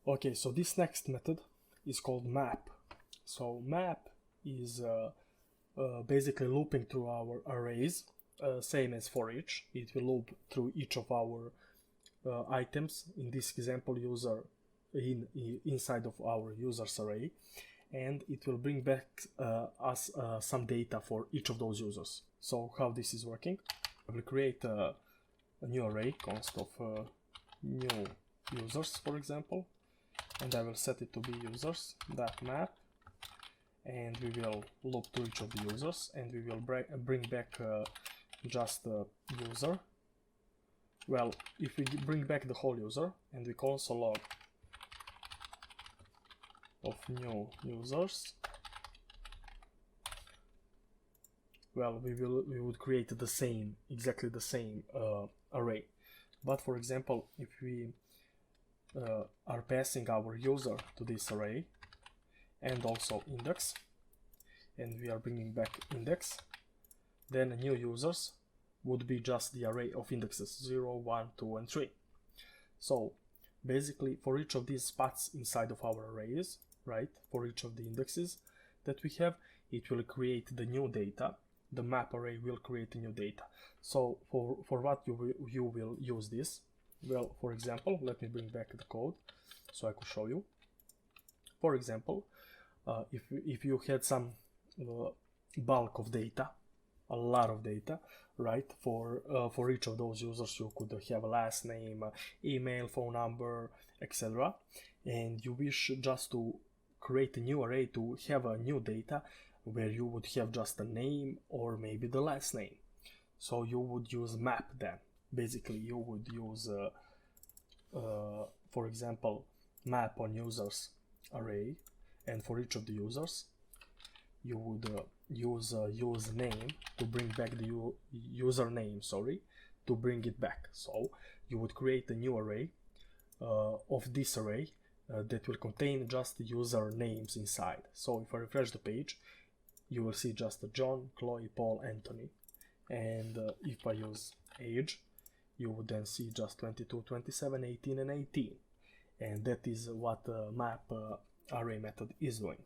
Okay, so this next method is called map. So map is basically looping through our arrays, same as for each. It will loop through each of our items, in this example user inside of our users array, and it will bring back us some data for each of those users. So how this is working, I will create a new array const of new users, for example, and I will set it to be users that map, and we will loop to each of the users, and we will bring back just a user. Well, if we bring back the whole user and we console log of new users, well, we would create the same, exactly the same array. But for example, if we are passing our user to this array and also index, and we are bringing back index, then new users would be just the array of indexes 0, 1, 2, and 3. So basically for each of these spots inside of our arrays, right, for each of the indexes that we have, it will create the new data. The map array will create the new data. So for what you will use this? Well, for example, let me bring back the code so I could show you. For example, if you had some bulk of data, a lot of data, right, for each of those users, you could have a last name, email, phone number, etc., and you wish just to create a new array to have a new data where you would have just a name or maybe the last name. So you would use map then. Basically you would use for example, map on users array, and for each of the users you would use username to bring back the username, sorry, to bring it back. So you would create a new array of this array that will contain just user names inside. So if I refresh the page, you will see just John, Chloe, Paul, Anthony, and if I use age, you would then see just 22, 27, 18, and 18, and that is what the map array method is doing.